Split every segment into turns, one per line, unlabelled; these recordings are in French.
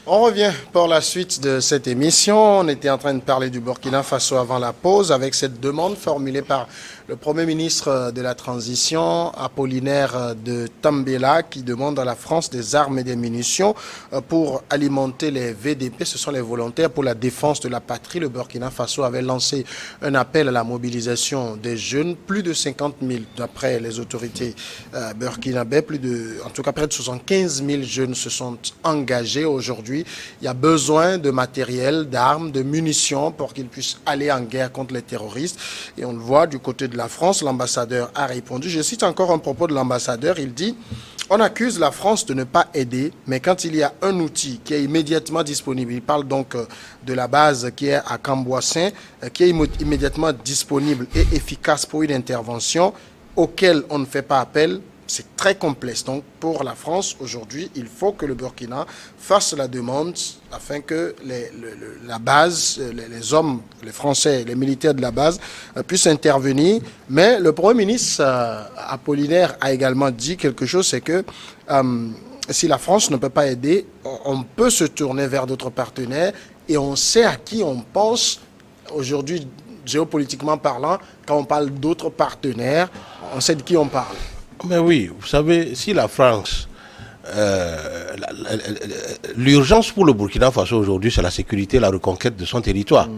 On revient pour la suite de cette émission. On était en train de parler du Burkina Faso avant la pause avec cette demande formulée par le Premier ministre de la Transition, Apollinaire de Tambela, qui demande à la France des armes et des munitions pour alimenter les VDP. Ce sont les volontaires pour la défense de la patrie. Le Burkina Faso avait lancé un appel à la mobilisation des jeunes. Plus de 50 000, d'après les autorités burkinabè, en tout cas près de 75 000 jeunes se sont engagés aujourd'hui. Il y a besoin de matériel, d'armes, de munitions pour qu'ils puissent aller en guerre contre les terroristes. Et on le voit du côté de la France, l'ambassadeur a répondu. Je cite encore un propos de l'ambassadeur, il dit « On accuse la France de ne pas aider, mais quand il y a un outil qui est immédiatement disponible, il parle donc de la base qui est à Camboissin, qui est immédiatement disponible et efficace pour une intervention auquel on ne fait pas appel, c'est très complexe. Donc, pour la France, aujourd'hui, il faut que le Burkina fasse la demande afin que la base, les hommes, les Français, les militaires de la base puissent intervenir. Mais le Premier ministre Apollinaire a également dit quelque chose, c'est que si la France ne peut pas aider, on peut se tourner vers d'autres partenaires et on sait à qui on pense aujourd'hui, géopolitiquement parlant, quand on parle d'autres partenaires, on sait de qui on parle.
Mais oui, vous savez, si la France, l'urgence pour le Burkina Faso aujourd'hui, c'est la sécurité et la reconquête de son territoire.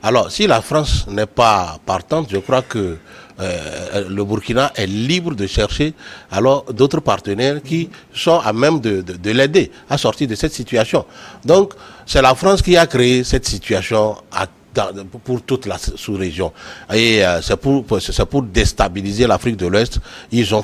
Alors, si la France n'est pas partante, je crois que le Burkina est libre de chercher alors d'autres partenaires qui sont à même de l'aider à sortir de cette situation. Donc, c'est la France qui a créé cette situation pour toute la sous-région. Et c'est pour déstabiliser l'Afrique de l'Ouest. Ils ont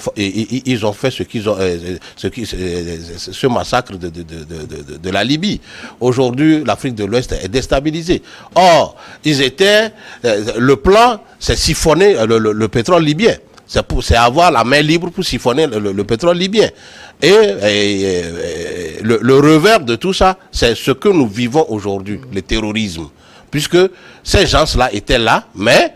fait ce massacre de la Libye. Aujourd'hui, l'Afrique de l'Ouest est déstabilisée. Or, le plan, c'est siphonner le pétrole libyen. C'est avoir la main libre pour siphonner le pétrole libyen. Et le revers de tout ça, c'est ce que nous vivons aujourd'hui, le terrorisme. Puisque ces gens-là étaient là, mais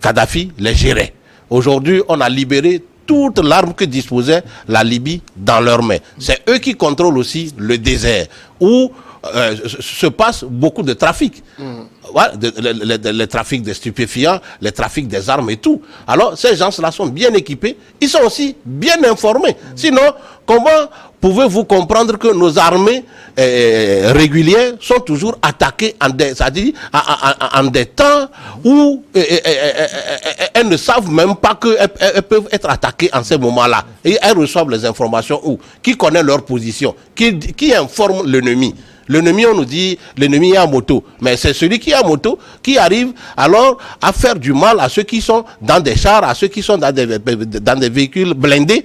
Kadhafi les gérait. Aujourd'hui, on a libéré toute l'arme que disposait la Libye dans leurs mains. C'est eux qui contrôlent aussi le désert, où se passe beaucoup de trafic. Voilà, le trafic des stupéfiants, le trafic des armes et tout. Alors, ces gens-là sont bien équipés, ils sont aussi bien informés. Sinon, comment pouvez-vous comprendre que nos armées régulières sont toujours attaquées en des temps où elles ne savent même pas qu'elles peuvent être attaquées en ces moments-là. Et elles reçoivent les informations où? Qui connaît leur position? Qui informe l'ennemi? L'ennemi, on nous dit, l'ennemi est à moto. Mais c'est celui qui est à moto qui arrive alors à faire du mal à ceux qui sont dans des chars, à ceux qui sont dans des véhicules blindés.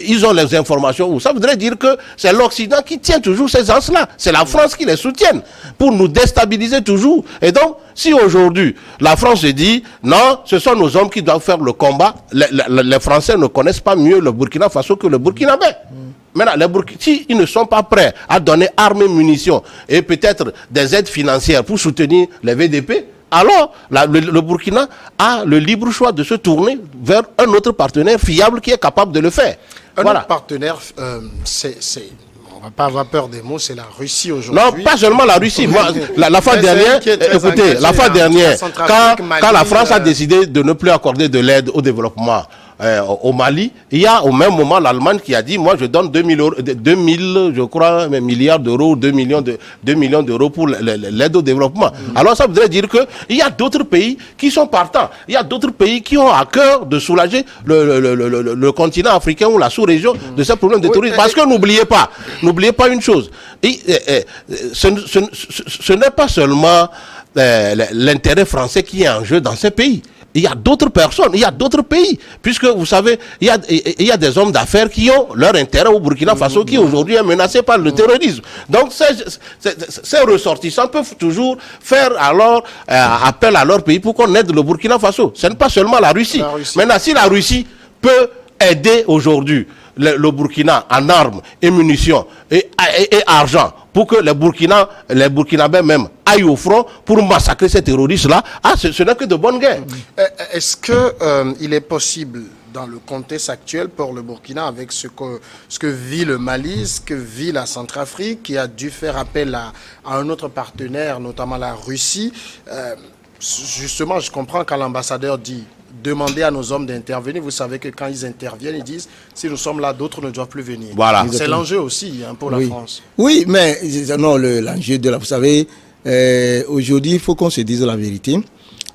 Ils ont les informations. Ça voudrait dire que c'est l'Occident qui tient toujours ces gens-là. C'est la France qui les soutient pour nous déstabiliser toujours. Et donc, si aujourd'hui, la France se dit, non, ce sont nos hommes qui doivent faire le combat, les Français ne connaissent pas mieux le Burkina Faso que le Burkinabè. Maintenant, si ils ne sont pas prêts à donner armes et munitions et peut-être des aides financières pour soutenir les VDP, alors le Burkina a le libre choix de se tourner vers un autre partenaire fiable qui est capable de le faire.
Un autre partenaire, on ne va pas avoir peur des mots, c'est la Russie aujourd'hui.
Non, pas seulement la Russie. Moi, la fois dernière, écoutez, la fois dernière, quand la France a décidé de ne plus accorder de l'aide au développement au Mali, il y a au même moment l'Allemagne qui a dit, moi je donne 2000, je crois, milliards d'euros, 2 millions d'euros pour l'aide au développement. Alors ça voudrait dire qu'il y a d'autres pays qui sont partants. Il y a d'autres pays qui ont à cœur de soulager le continent africain ou la sous-région de ces problèmes de terrorisme. Parce que n'oubliez pas une chose, ce n'est pas seulement l'intérêt français qui est en jeu dans ces pays. Il y a d'autres personnes, il y a d'autres pays. Puisque, vous savez, il y a des hommes d'affaires qui ont leur intérêt au Burkina Faso qui aujourd'hui est menacé par le terrorisme. Donc, ces ressortissants peuvent toujours faire alors appel à leur pays pour qu'on aide le Burkina Faso. Ce n'est pas seulement la Russie. Maintenant, si la Russie peut aider aujourd'hui le Burkina en armes et munitions et argent, pour que les Burkinabés même aillent au front pour massacrer ces terroristes-là, ce n'est que de bonnes guerres.
Est-ce qu'il est possible dans le contexte actuel pour le Burkina avec ce que vit le Mali, ce que vit la Centrafrique, qui a dû faire appel à un autre partenaire, notamment la Russie. Justement, je comprends quand l'ambassadeur dit demander à nos hommes d'intervenir. Vous savez que quand ils interviennent, ils disent si nous sommes là, d'autres ne doivent plus venir.
Voilà.
C'est l'enjeu aussi pour la France.
Oui, mais non, l'enjeu de la... Vous savez, aujourd'hui, il faut qu'on se dise la vérité.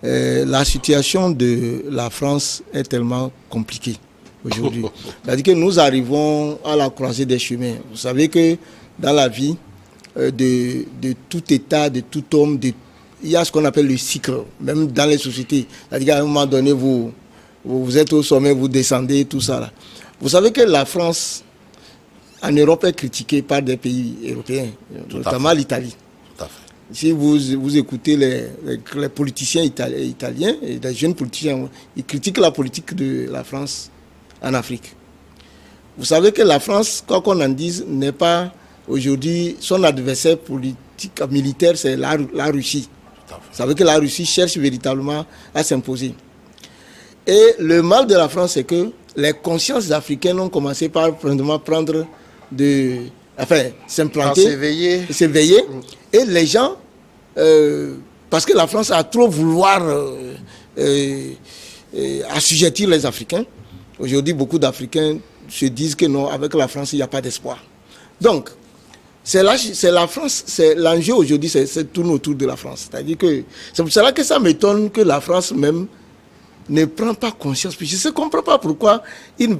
La situation de la France est tellement compliquée aujourd'hui. C'est-à-dire que nous arrivons à la croisée des chemins. Vous savez que dans la vie de tout État, de tout homme, il y a ce qu'on appelle le cycle, même dans les sociétés. C'est-à-dire qu'à un moment donné, vous êtes au sommet, vous descendez, tout ça. Là. Vous savez que la France, en Europe, est critiquée par des pays européens, notamment l'Italie. Si vous écoutez les politiciens italiens, et des jeunes politiciens, ils critiquent la politique de la France en Afrique. Vous savez que la France, quoi qu'on en dise, n'est pas aujourd'hui, son adversaire politique, militaire, c'est la Russie. Vous savez que la Russie cherche véritablement à s'imposer. Et le mal de la France, c'est que les consciences africaines ont commencé par prendre s'implanter, s'éveiller. Et les gens, parce que la France a trop vouloir assujettir les Africains. Aujourd'hui, beaucoup d'Africains se disent que non, avec la France, il n'y a pas d'espoir. Donc, c'est la France, c'est l'enjeu aujourd'hui, c'est tourne autour de la France. C'est-à-dire que c'est pour cela que ça m'étonne que la France même ne prend pas conscience. Puis je ne comprends pas pourquoi ils ne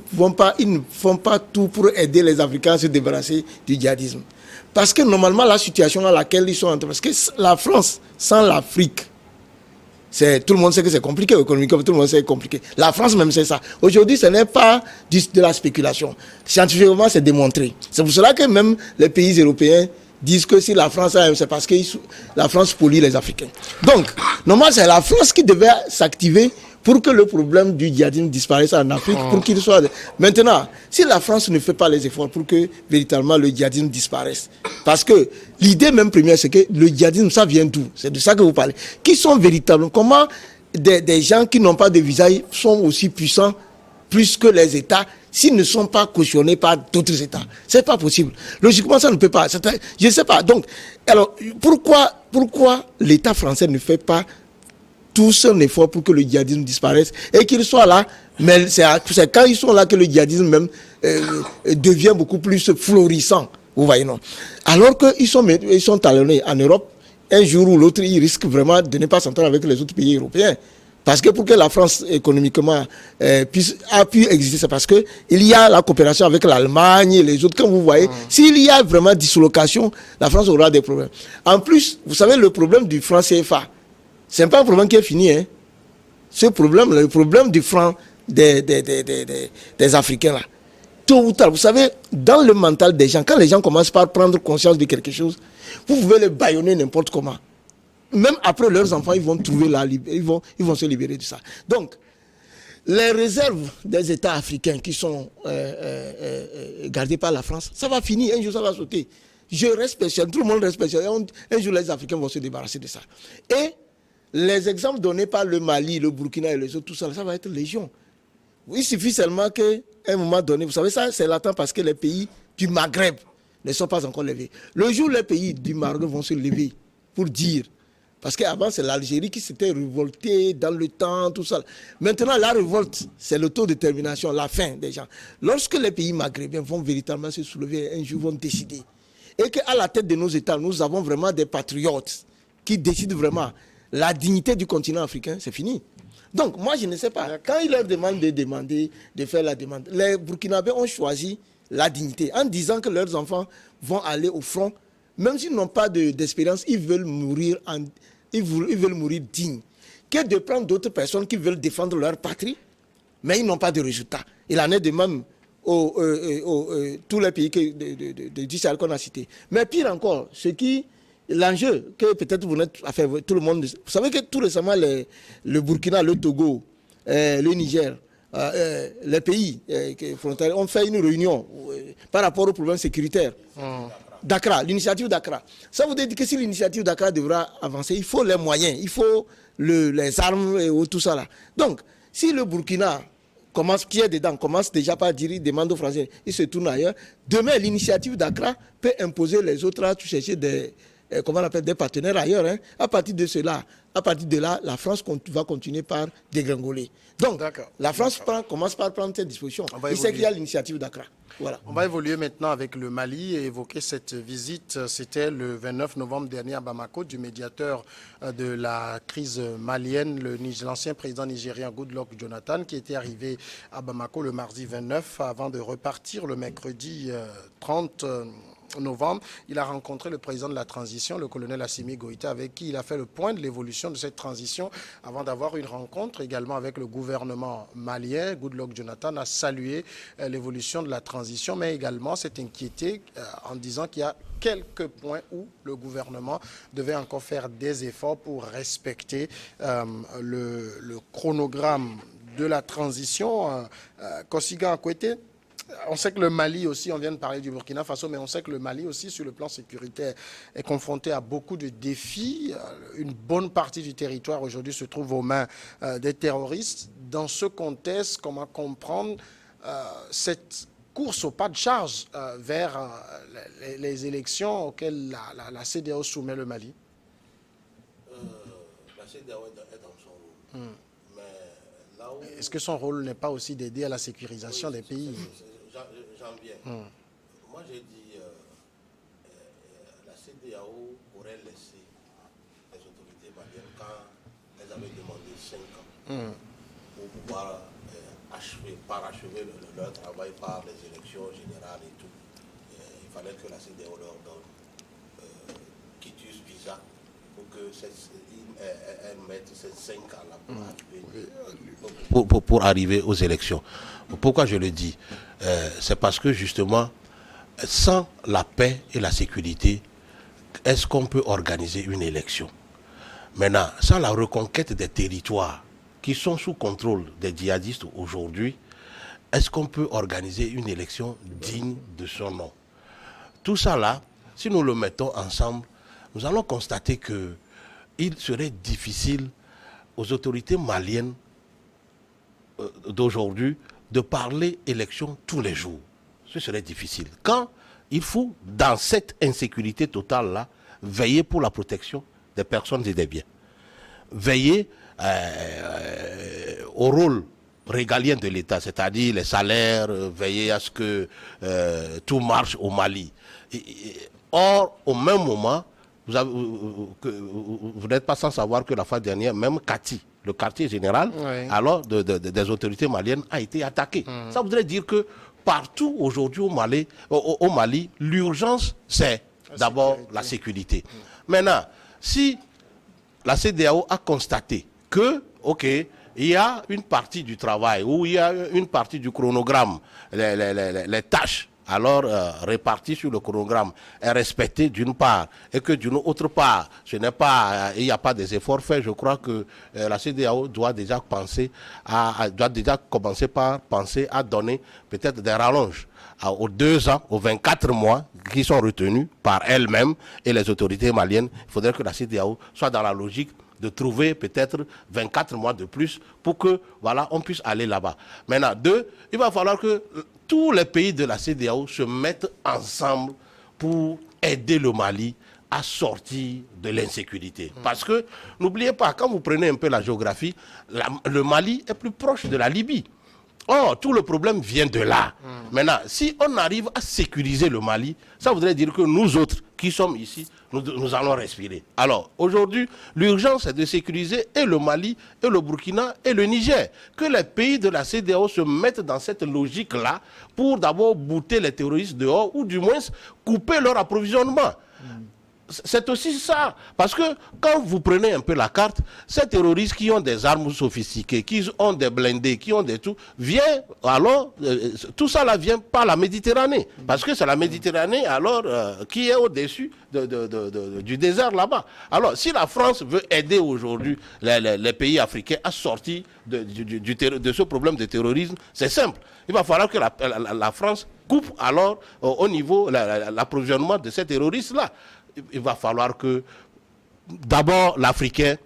font pas tout pour aider les Africains à se débarrasser du djihadisme. Parce que normalement, la situation à laquelle ils sont entrés, parce que la France, sans l'Afrique, tout le monde sait que c'est compliqué, économiquement, tout le monde sait que c'est compliqué. La France même sait ça. Aujourd'hui, ce n'est pas de la spéculation. Scientifiquement, c'est démontré. C'est pour cela que même les pays européens disent que si la France a, c'est parce que la France pollue les Africains. Donc, normalement, c'est la France qui devait s'activer pour que le problème du djihadisme disparaisse en Afrique, pour qu'il soit... Maintenant, si la France ne fait pas les efforts pour que véritablement le djihadisme disparaisse, parce que l'idée même première, c'est que le djihadisme, ça vient d'où? C'est de ça que vous parlez. Qui sont véritablement... Comment des gens qui n'ont pas de visage sont aussi puissants, plus que les États, s'ils ne sont pas cautionnés par d'autres États? C'est pas possible. Logiquement, ça ne peut pas. Je ne sais pas. Donc, alors, pourquoi l'État français ne fait pas tout son effort pour que le djihadisme disparaisse et qu'il soit là, mais c'est quand ils sont là que le djihadisme même devient beaucoup plus florissant, vous voyez, non? Alors qu'ils sont talonnés en Europe, un jour ou l'autre, ils risquent vraiment de ne pas s'entendre avec les autres pays européens. Parce que pour que la France économiquement a pu exister, c'est parce qu'il y a la coopération avec l'Allemagne et les autres. Comme vous voyez, s'il y a vraiment dislocation, la France aura des problèmes. En plus, vous savez, le problème du franc CFA, ce n'est pas un problème qui est fini. Hein. Ce problème, le problème du franc des Africains, là, tôt ou tard, vous savez, dans le mental des gens, quand les gens commencent par prendre conscience de quelque chose, vous pouvez les bâillonner n'importe comment. Même après, leurs enfants, ils vont trouver ils vont se libérer de ça. Donc, les réserves des États africains qui sont gardées par la France, ça va finir, un jour ça va sauter. Je reste persuadé, tout le monde reste persuadé, un jour les Africains vont se débarrasser de ça. Et les exemples donnés par le Mali, le Burkina et les autres, tout ça, ça va être légion. Il suffit seulement qu'à un moment donné, vous savez, ça c'est latent parce que les pays du Maghreb ne sont pas encore levés. Le jour où les pays du Maghreb vont se lever pour dire, parce qu'avant c'est l'Algérie qui s'était révoltée dans le temps, tout ça. Maintenant la révolte, c'est l'autodétermination, la fin des gens. Lorsque les pays maghrébiens vont véritablement se soulever, un jour vont décider, et qu'à la tête de nos États, nous avons vraiment des patriotes qui décident vraiment la dignité du continent africain, c'est fini. Donc, moi, je ne sais pas. Quand ils leur demandent de faire la demande, les Burkinabés ont choisi la dignité en disant que leurs enfants vont aller au front, même s'ils n'ont pas d'expérience, ils veulent mourir dignes. Que de prendre d'autres personnes qui veulent défendre leur patrie, mais ils n'ont pas de résultat. Il en est de même tous les pays du Sahel qu'on a cités. Mais pire encore, l'enjeu que peut-être vous n'êtes, enfin tout le monde, vous savez que tout récemment le Burkina, le Togo, le Niger, les pays frontaliers ont fait une réunion par rapport aux problèmes sécuritaires. Dakar, l'initiative Dakar. Ça veut dire que si l'initiative Dakar devra avancer, il faut les moyens, il faut les armes et tout ça là. Donc, si le Burkina qui est dedans, commence déjà par dire, il demande aux Français, il se tourne ailleurs. Demain, l'initiative d'Accra peut imposer les autres à chercher des partenaires ailleurs. Hein. À partir de là, la France va continuer par dégringoler. Donc, la France commence par prendre ses dispositions. Il sait qu'il y a l'initiative d'Accra. Voilà.
On va évoluer maintenant avec le Mali et évoquer cette visite. C'était le 29 novembre dernier à Bamako du médiateur de la crise malienne, l'ancien président nigérien Goodluck Jonathan, qui était arrivé à Bamako le mardi 29 avant de repartir le mercredi 30 novembre. Il a rencontré le président de la transition, le colonel Assimi Goïta, avec qui il a fait le point de l'évolution de cette transition avant d'avoir une rencontre également avec le gouvernement malien. Goodluck Jonathan a salué l'évolution de la transition, mais également s'est inquiété en disant qu'il y a quelques points où le gouvernement devait encore faire des efforts pour respecter le chronogramme de la transition. Kosiga Akwete, on sait que le Mali aussi, on vient de parler du Burkina Faso, mais on sait que le Mali aussi, sur le plan sécuritaire, est confronté à beaucoup de défis. Une bonne partie du territoire aujourd'hui se trouve aux mains des terroristes. Dans ce contexte, comment comprendre cette course au pas de charge vers les élections auxquelles la CEDEAO soumet le Mali?
La CEDEAO est dans son rôle. Mais là où...
Est-ce que son rôle n'est pas aussi d'aider à la sécurisation des pays?
J'en viens. Moi, j'ai dit la CEDEAO aurait laissé les autorités maliennes quand elles avaient demandé 5 ans pour pouvoir parachever leur travail par les élections générales et tout. Il fallait que la CEDEAO leur donne quitus visa pour qu'elles mettent ces 5 ans-là pour arriver aux élections. Pourquoi je le dis? C'est parce que justement, sans la paix et la sécurité, est-ce qu'on peut organiser une élection? Maintenant, sans la reconquête des territoires qui sont sous contrôle des djihadistes aujourd'hui, est-ce qu'on peut organiser une élection digne de son nom? Tout ça là, si nous le mettons ensemble, nous allons constater qu'il serait difficile aux autorités maliennes d'aujourd'hui de parler élection tous les jours. Ce serait difficile. Quand il faut, dans cette insécurité totale-là, veiller pour la protection des personnes et des biens. Veiller au rôle régalien de l'État, c'est-à-dire les salaires, veiller à ce que tout marche au Mali. Or, au même moment, vous n'êtes pas sans savoir que la fois dernière, même Kati, le quartier général, alors des autorités maliennes, a été attaqué. Ça voudrait dire que partout aujourd'hui au Mali, l'urgence, c'est d'abord la sécurité. Maintenant, si la CEDEAO a constaté que, ok, il y a une partie du travail, ou il y a une partie du chronogramme, les tâches, alors réparties sur le chronogramme, est respectée d'une part, et que d'une autre part, il n'y a pas des efforts faits, je crois que la CEDEAO doit déjà commencer par penser à donner peut-être des rallonges aux 2 ans, aux 24 mois qui sont retenus par elle-même et les autorités maliennes. Il faudrait que la CEDEAO soit dans la logique de trouver peut-être 24 mois de plus pour que, voilà, on puisse aller là-bas. Maintenant, 2, il va falloir que tous les pays de la CEDEAO se mettent ensemble pour aider le Mali à sortir de l'insécurité. Parce que, n'oubliez pas, quand vous prenez un peu la géographie, le Mali est plus proche de la Libye. Or, tout le problème vient de là. Maintenant, si on arrive à sécuriser le Mali, ça voudrait dire que nous autres qui sommes ici, nous allons respirer. Alors, aujourd'hui, l'urgence est de sécuriser et le Mali, et le Burkina, et le Niger. Que les pays de la CEDEAO se mettent dans cette logique-là pour d'abord bouter les terroristes dehors, ou du moins couper leur approvisionnement. C'est aussi ça. Parce que quand vous prenez un peu la carte, ces terroristes qui ont des armes sophistiquées, qui ont des blindés, qui ont des tout, tout ça là vient par la Méditerranée. Parce que c'est la Méditerranée alors qui est au-dessus du désert là-bas. Alors si la France veut aider aujourd'hui les pays africains à sortir de ce problème de terrorisme, c'est simple. Il va falloir que la France coupe alors au niveau l'approvisionnement de ces terroristes-là. Il va falloir que, d'abord, l'Africain,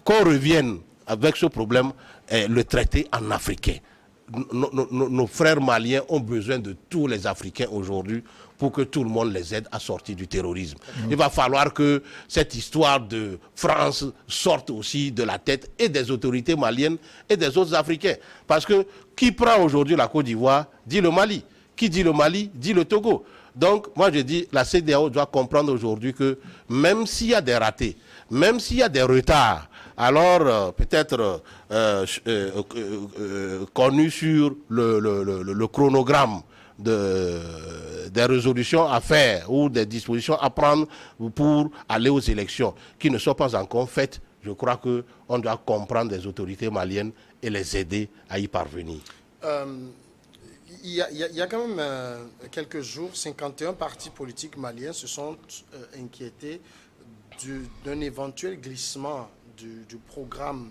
qu'on revienne avec ce problème, le traiter en africain. nos frères maliens ont besoin de tous les Africains aujourd'hui pour que tout le monde les aide à sortir du terrorisme. Il va falloir que cette histoire de France sorte aussi de la tête et des autorités maliennes et des autres Africains. Parce que qui prend aujourd'hui la Côte d'Ivoire dit le Mali. Qui dit le Mali dit le Togo. Donc, moi je dis, la CEDEAO doit comprendre aujourd'hui que même s'il y a des ratés, même s'il y a des retards, alors peut-être connu sur le chronogramme des résolutions à faire ou des dispositions à prendre pour aller aux élections qui ne sont pas encore faites, je crois qu'on doit comprendre les autorités maliennes et les aider à y parvenir.
Il y a quand même quelques jours, 51 partis politiques maliens se sont inquiétés d'un éventuel glissement du programme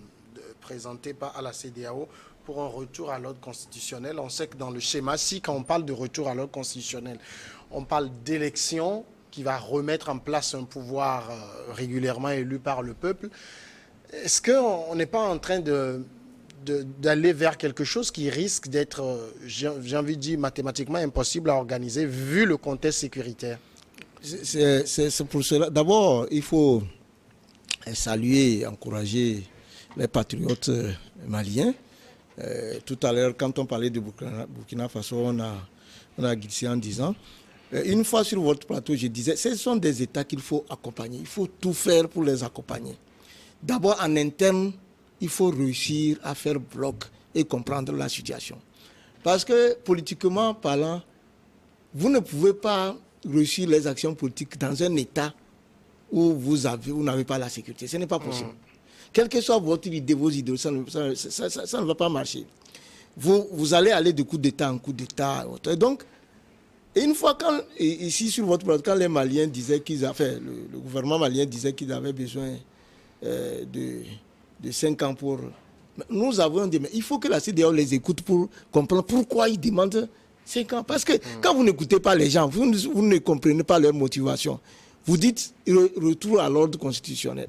présenté à la CEDEAO pour un retour à l'ordre constitutionnel. On sait que dans le schéma, quand on parle de retour à l'ordre constitutionnel, on parle d'élection qui va remettre en place un pouvoir régulièrement élu par le peuple. Est-ce qu'on n'est pas en train d'aller vers quelque chose qui risque d'être, j'ai envie de dire, mathématiquement impossible à organiser vu le contexte sécuritaire?
C'est pour cela. D'abord, il faut saluer et encourager les patriotes maliens. Tout à l'heure, quand on parlait de Burkina Faso, on a glissé en disant, une fois sur votre plateau, je disais, ce sont des États qu'il faut accompagner. Il faut tout faire pour les accompagner. D'abord, en interne, il faut réussir à faire bloc et comprendre la situation. Parce que, politiquement parlant, vous ne pouvez pas réussir les actions politiques dans un État où vous n'avez pas la sécurité. Ce n'est pas possible. Quelle que soit votre idée, vos idées, ça ne va pas marcher. Vous allez aller de coup d'État en coup d'État. Et donc, une fois, ici sur votre plateau, quand les Maliens disaient le gouvernement malien disait qu'ils avaient besoin de 5 ans pour... Nous avons dit, mais il faut que la CEDEAO les écoute pour comprendre pourquoi ils demandent 5 ans. Parce que quand vous n'écoutez pas les gens, vous ne comprenez pas leur motivation. Vous dites retour à l'ordre constitutionnel.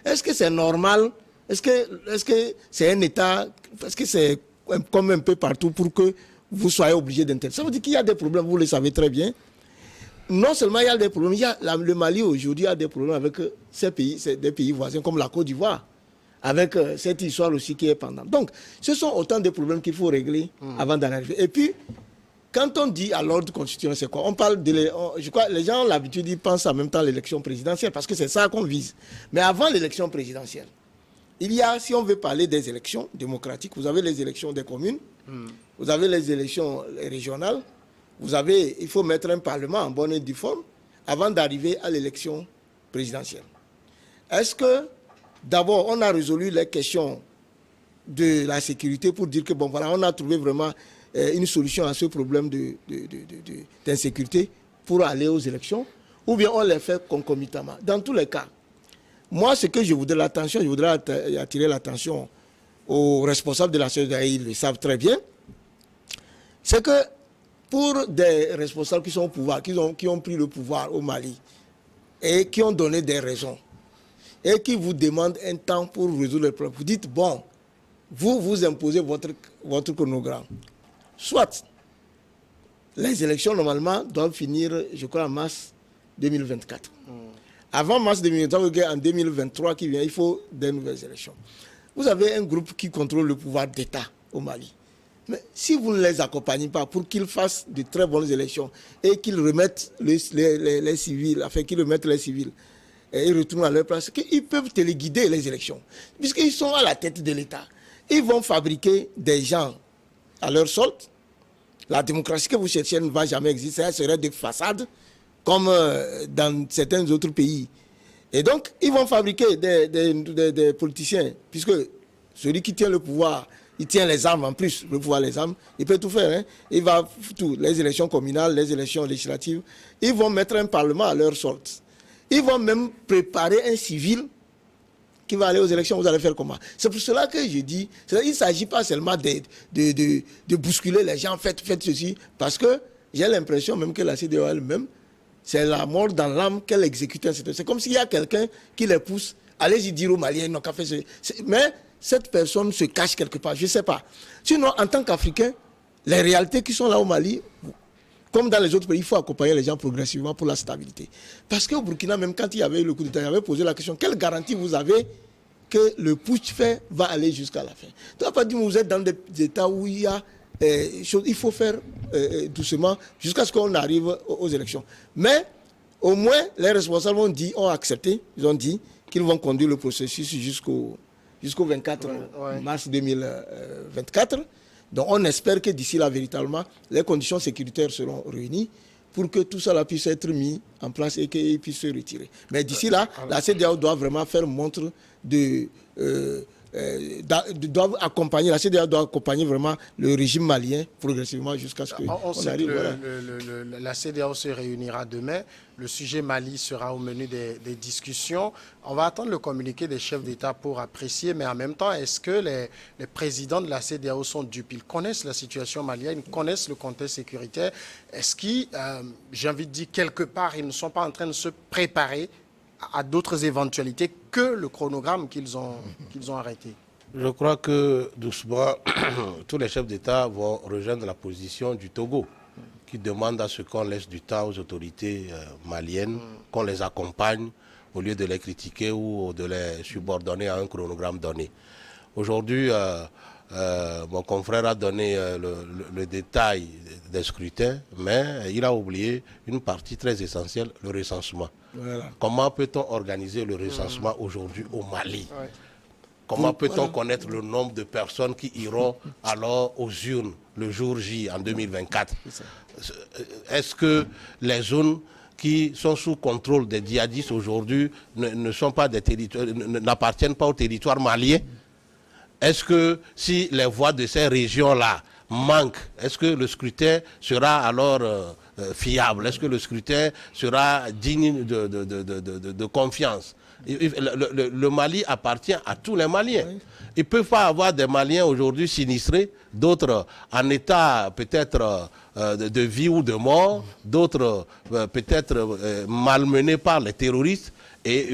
Est-ce que c'est normal? Est-ce que c'est un État? Est-ce que c'est comme un peu partout pour que vous soyez obligé d'intervenir? Ça veut dire qu'il y a des problèmes, vous le savez très bien. Non seulement il y a des problèmes, le Mali aujourd'hui a des problèmes avec ces pays, des pays voisins comme la Côte d'Ivoire, avec cette histoire aussi qui est pendante. Donc, ce sont autant de problèmes qu'il faut régler avant d'en arriver. Et puis, quand on dit à l'ordre constitutionnel, c'est quoi? On parle je crois les gens ont l'habitude, ils pensent en même temps à l'élection présidentielle, parce que c'est ça qu'on vise. Mais avant l'élection présidentielle, il y a, si on veut parler des élections démocratiques, vous avez les élections des communes, vous avez les élections régionales, il faut mettre un parlement en bonne et due forme avant d'arriver à l'élection présidentielle. Est-ce que, d'abord, on a résolu les questions de la sécurité pour dire que, bon, voilà, on a trouvé vraiment une solution à ce problème d'insécurité pour aller aux élections, ou bien on les fait concomitamment. Dans tous les cas, moi, ce que je voudrais attirer l'attention aux responsables de la CEDEAO, ils le savent très bien, c'est que pour des responsables qui sont au pouvoir, qui ont pris le pouvoir au Mali et qui ont donné des raisons et qui vous demandent un temps pour résoudre le problème, vous dites, bon, vous imposez votre chronogramme. Soit, les élections, normalement, doivent finir, je crois, en mars 2024. Avant mars 2023, en 2023 qui vient, il faut des nouvelles élections. Vous avez un groupe qui contrôle le pouvoir d'État au Mali. Mais si vous ne les accompagnez pas pour qu'ils fassent de très bonnes élections et qu'ils remettent les civils, afin qu'ils remettent les civils et ils retournent à leur place, qu'ils peuvent téléguider les élections. Puisqu'ils sont à la tête de l'État. Ils vont fabriquer des gens à leur solde. La démocratie que vous cherchez ne va jamais exister. Elle serait des façades comme dans certains autres pays. Et donc, ils vont fabriquer des politiciens, puisque celui qui tient le pouvoir, il tient les armes en plus, le pouvoir les armes, il peut tout faire. Hein. Il va tout, les élections communales, les élections législatives, ils vont mettre un parlement à leur sorte. Ils vont même préparer un civil qui va aller aux élections. Vous allez faire comment? C'est pour cela que je dis, il ne s'agit pas seulement de bousculer les gens, faites ceci, parce que j'ai l'impression même que la CEDEAO elle-même, c'est la mort dans l'âme qu'elle exécute. C'est comme s'il y a quelqu'un qui les pousse, allez-y dire aux Maliens, ils n'ont qu'à faire ceci. Mais cette personne se cache quelque part, je ne sais pas. Sinon, en tant qu'Africain, les réalités qui sont là au Mali, comme dans les autres pays, il faut accompagner les gens progressivement pour la stabilité. Parce qu'au Burkina, même quand il y avait eu le coup d'État, il avait posé la question, quelle garantie vous avez que le putsch fait va aller jusqu'à la fin? Tu n'as pas dit que vous êtes dans des États où il y a il faut faire doucement jusqu'à ce qu'on arrive aux élections. Mais au moins, les responsables ont accepté, ils ont dit qu'ils vont conduire le processus jusqu'au 24 mars 2024. Donc on espère que d'ici là, véritablement, les conditions sécuritaires seront réunies pour que tout ça là puisse être mis en place et qu'il puisse se retirer. Mais d'ici là, la CEDEAO doit vraiment faire montre de... doivent accompagner, la CEDEAO doit accompagner vraiment le régime malien progressivement jusqu'à ce qu'on arrive.
La CEDEAO se réunira demain. Le sujet Mali sera au menu des discussions. On va attendre le communiqué des chefs d'État pour apprécier, mais en même temps, est-ce que les présidents de la CEDEAO sont dupes? Ils connaissent la situation malienne, ils connaissent le contexte sécuritaire. Est-ce qu'ils, j'ai envie de dire, quelque part, ils ne sont pas en train de se préparer à d'autres éventualités que le chronogramme qu'ils ont arrêté?
Je crois que doucement, tous les chefs d'État vont rejoindre la position du Togo, qui demande à ce qu'on laisse du temps aux autorités maliennes, qu'on les accompagne au lieu de les critiquer ou de les subordonner à un chronogramme donné. Aujourd'hui, mon confrère a donné le détail des scrutins, mais il a oublié une partie très essentielle, le recensement. Voilà. Comment peut-on organiser le recensement aujourd'hui au Mali? Comment peut-on connaître le nombre de personnes qui iront alors aux urnes le jour J en 2024? Est-ce que les zones qui sont sous contrôle des djihadistes aujourd'hui ne sont pas des territoires, n'appartiennent pas au territoire malien? Est-ce que si les voix de ces régions-là manquent, est-ce que le scrutin sera alors fiable? Est-ce que le scrutin sera digne de confiance? Le Mali appartient à tous les Maliens. Il ne peut pas avoir des Maliens aujourd'hui sinistrés, d'autres en état peut-être de vie ou de mort, d'autres peut-être malmenés par les terroristes, et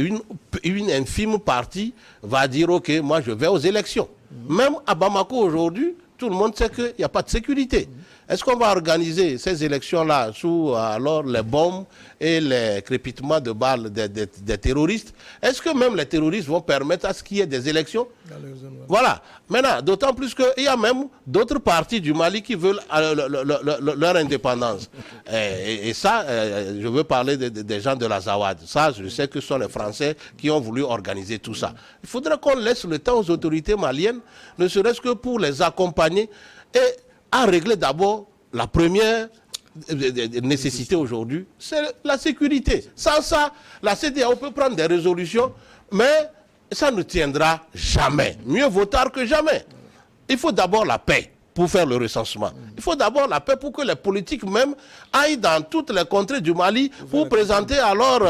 une infime partie va dire « Ok, moi je vais aux élections ». Même à Bamako aujourd'hui, tout le monde sait qu'il n'y a pas de sécurité. Est-ce qu'on va organiser ces élections-là sous alors les bombes et les crépitements de balles des terroristes? Est-ce que même les terroristes vont permettre à ce qu'il y ait des élections? Voilà. Maintenant, d'autant plus qu'il y a même d'autres parties du Mali qui veulent leur indépendance. Et ça, je veux parler des gens de la Zawad. Ça, je sais que ce sont les Français qui ont voulu organiser tout ça. Il faudrait qu'on laisse le temps aux autorités maliennes, ne serait-ce que pour les accompagner et à régler d'abord la première nécessité aujourd'hui, c'est la sécurité. Sans ça, la CEDEAO peut prendre des résolutions, mais ça ne tiendra jamais. Mieux vaut tard que jamais. Il faut d'abord la paix pour faire le recensement. Il faut d'abord la paix pour que les politiques même aillent dans toutes les contrées du Mali pour présenter alors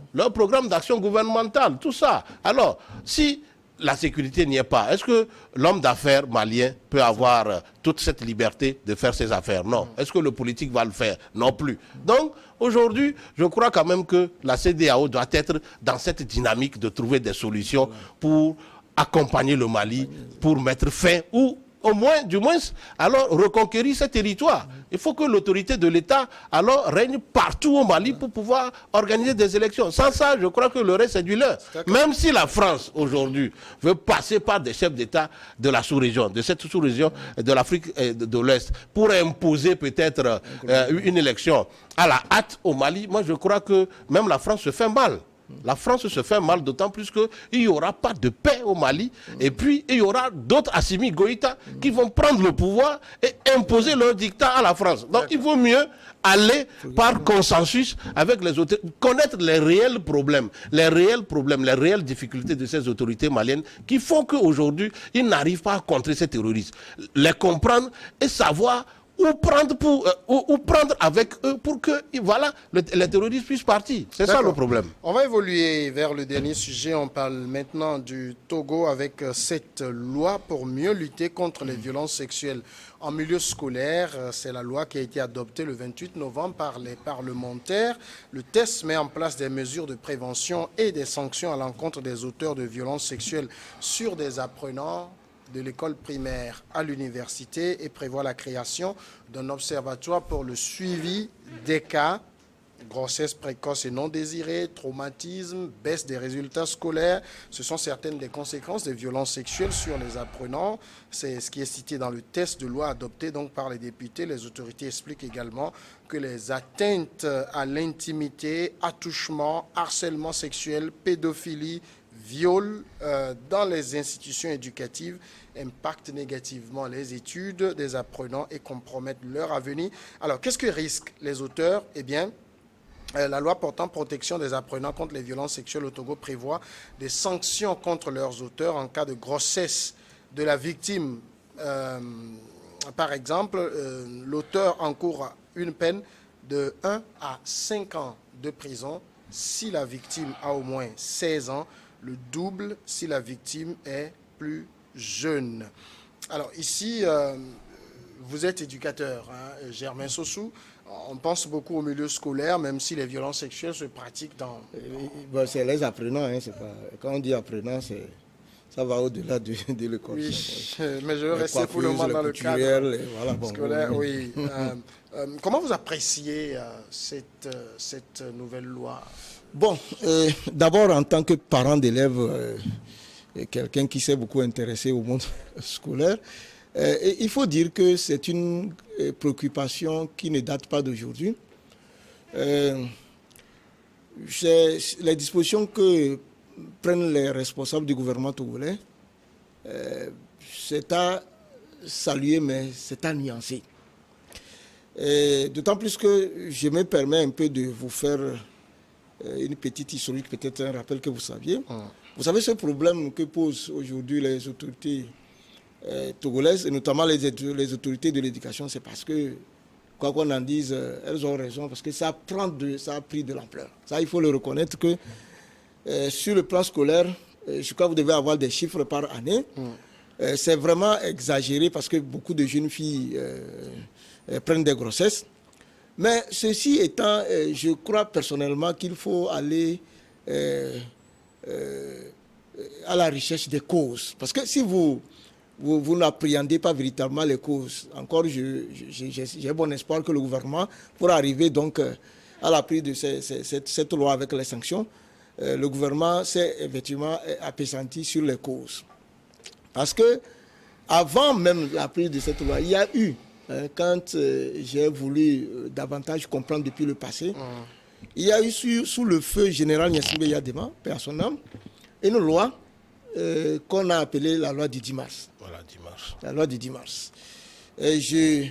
leur programme d'action gouvernementale, tout ça. Alors, si la sécurité n'y est pas, est-ce que l'homme d'affaires malien peut avoir toute cette liberté de faire ses affaires? Non. Est-ce que le politique va le faire? Non plus. Donc, aujourd'hui, je crois quand même que la CEDEAO doit être dans cette dynamique de trouver des solutions pour accompagner le Mali, pour mettre fin ou au moins, du moins, alors reconquérir ces territoires. Il faut que l'autorité de l'État alors règne partout au Mali pour pouvoir organiser des élections. Sans ça, je crois que le reste c'est du leurre. Même si la France aujourd'hui veut passer par des chefs d'État de la sous-région, de cette sous-région de l'Afrique de l'Ouest, pour imposer peut-être une élection à la hâte au Mali, moi je crois que même la France se fait mal. La France se fait mal, d'autant plus qu'il n'y aura pas de paix au Mali. Et puis, il y aura d'autres Assimi Goïta qui vont prendre le pouvoir et imposer leur dictat à la France. Donc, il vaut mieux aller par consensus avec les autorités, connaître les réels problèmes, les réelles difficultés de ces autorités maliennes qui font qu'aujourd'hui, ils n'arrivent pas à contrer ces terroristes. Les comprendre et savoir ou prendre avec eux pour que voilà, les terroristes puissent partir. C'est ça le problème.
On va évoluer vers le dernier sujet. On parle maintenant du Togo avec cette loi pour mieux lutter contre les violences sexuelles en milieu scolaire. C'est la loi qui a été adoptée le 28 novembre par les parlementaires. Le texte met en place des mesures de prévention et des sanctions à l'encontre des auteurs de violences sexuelles sur des apprenants de l'école primaire à l'université et prévoit la création d'un observatoire pour le suivi des cas, grossesse précoce et non désirée, traumatisme, baisse des résultats scolaires. Ce sont certaines des conséquences des violences sexuelles sur les apprenants. C'est ce qui est cité dans le texte de loi adopté donc par les députés. Les autorités expliquent également que les atteintes à l'intimité, attouchement, harcèlement sexuel, pédophilie, viol dans les institutions éducatives impactent négativement les études des apprenants et compromettent leur avenir. Alors, qu'est-ce que risquent les auteurs? Eh bien, la loi portant protection des apprenants contre les violences sexuelles au Togo prévoit des sanctions contre leurs auteurs en cas de grossesse de la victime. Par exemple, l'auteur encourt une peine de 1 à 5 ans de prison si la victime a au moins 16 ans, le double si la victime est plus jeune. Alors ici, vous êtes éducateur, hein, Germain Sossou. On pense beaucoup au milieu scolaire, même si les violences sexuelles se pratiquent dans...
Bon, c'est les apprenants, hein, c'est pas... Quand on dit apprenants, ça va au-delà de l'école.
Oui, mais je veux rester pour le moment dans le cadre
voilà, bon,
scolaire. Bon. Oui. Comment vous appréciez cette nouvelle loi?
Bon, d'abord en tant que parent d'élève, quelqu'un qui s'est beaucoup intéressé au monde scolaire, il faut dire que c'est une préoccupation qui ne date pas d'aujourd'hui. Les dispositions que prennent les responsables du gouvernement togolais, c'est à saluer, mais c'est à nuancer. D'autant plus que je me permets un peu de vous faire une petite historique, peut-être un rappel que vous saviez. Vous savez ce problème que posent aujourd'hui les autorités togolaises, et notamment les autorités de l'éducation, c'est parce que, quoi qu'on en dise, elles ont raison, parce que ça a pris de l'ampleur. Ça, il faut le reconnaître que sur le plan scolaire, je crois que vous devez avoir des chiffres par année. C'est vraiment exagéré parce que beaucoup de jeunes filles prennent des grossesses. Mais ceci étant, je crois personnellement qu'il faut aller à la recherche des causes. Parce que si vous n'appréhendez pas véritablement les causes, encore j'ai bon espoir que le gouvernement pourra arriver donc à l'appui de cette loi avec les sanctions. Le gouvernement s'est effectivement appesanti sur les causes. Parce que avant même l'appui de cette loi, il y a eu, quand j'ai voulu davantage comprendre depuis le passé, il y a eu sous le feu général Gnassingbé Yadema, paix à son âme, une loi qu'on a appelée la loi du 10 mars.
Voilà, 10 mars.
La loi du 10 mars. Je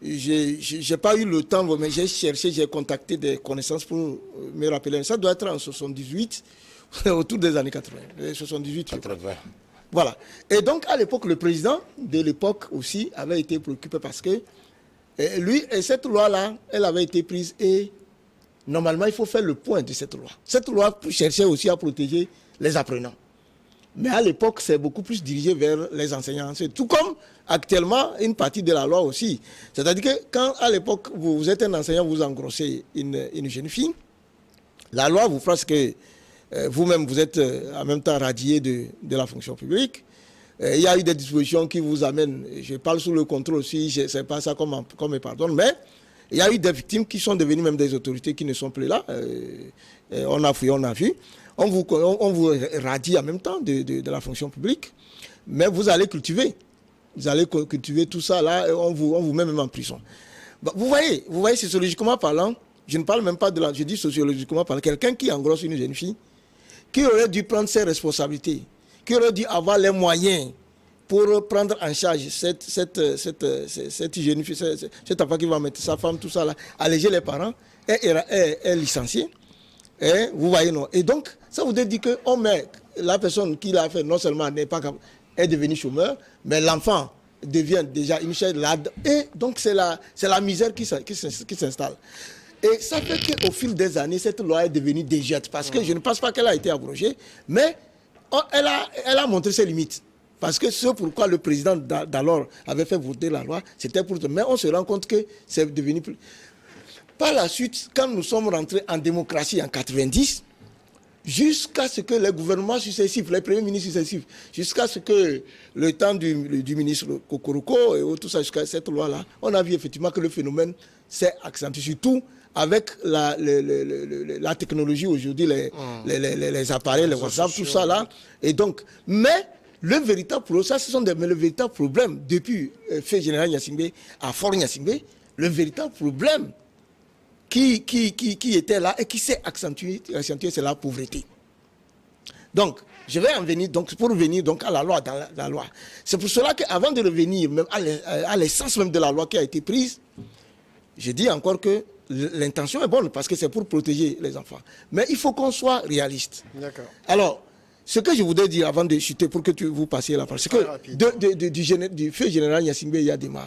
n'ai pas eu le temps, mais j'ai cherché, j'ai contacté des connaissances pour me rappeler. Ça doit être en 78, autour des années 80. 78.
80.
Voilà. Et donc, à l'époque, le président de l'époque aussi avait été préoccupé parce que lui, et cette loi-là, elle avait été prise et normalement, il faut faire le point de cette loi. Cette loi cherchait aussi à protéger les apprenants. Mais à l'époque, c'est beaucoup plus dirigé vers les enseignants. Tout comme actuellement, une partie de la loi aussi. C'est-à-dire que quand à l'époque, vous êtes un enseignant, vous engrossez une jeune fille, la loi vous fera ce que vous-même, vous êtes en même temps radié de la fonction publique. Il y a eu des dispositions qui vous amènent, je parle sous le contrôle aussi, je ne sais pas ça comme me pardonne, mais il y a eu des victimes qui sont devenues même des autorités qui ne sont plus là. On a fouillé, on a vu. On vous radie en même temps de la fonction publique, mais vous allez cultiver. Vous allez cultiver tout ça là, et on vous met même en prison. Bah, vous voyez, sociologiquement parlant, je ne parle même pas je dis sociologiquement parlant, quelqu'un qui engrosse une jeune fille, qui aurait dû prendre ses responsabilités, qui aurait dû avoir les moyens pour prendre en charge cette jeune fille, cet enfant qui va mettre sa femme, tout ça là, alléger les parents, est licencié. Et vous voyez, non. Et donc, ça vous dit qu'on met la personne qui l'a fait, non seulement n'est pas capable, est devenue chômeur, mais l'enfant devient déjà une chaise lade, et donc c'est la misère qui s'installe. Et ça fait qu'au fil des années, cette loi est devenue désuète, parce que je ne pense pas qu'elle a été abrogée, mais elle a montré ses limites. Parce que ce pourquoi le président d'alors avait fait voter la loi, c'était pour... Mais on se rend compte que c'est devenu plus... Par la suite, quand nous sommes rentrés en démocratie en 90, jusqu'à ce que les gouvernements successifs, les premiers ministres successifs, jusqu'à ce que le temps du ministre Kokoroko et tout ça, jusqu'à cette loi-là, on a vu effectivement que le phénomène s'est accentué, surtout avec la technologie aujourd'hui, les appareils, les WhatsApp, tout ça là. Et donc, mais le véritable problème, ça, ce sont le véritable problème depuis fait général Gnassingbé à Fort Gnassingbé, le véritable problème qui était là et qui s'est accentué, c'est la pauvreté. Donc, je vais en venir, donc, pour revenir donc, à la loi, dans la loi. C'est pour cela qu'avant de revenir même à l'essence même de la loi qui a été prise, je dis encore que l'intention est bonne parce que c'est pour protéger les enfants. Mais il faut qu'on soit réaliste.
D'accord.
Alors, ce que je voudrais dire avant de chuter pour que vous passiez la parole, c'est que du feu général Gnassingbé Yadema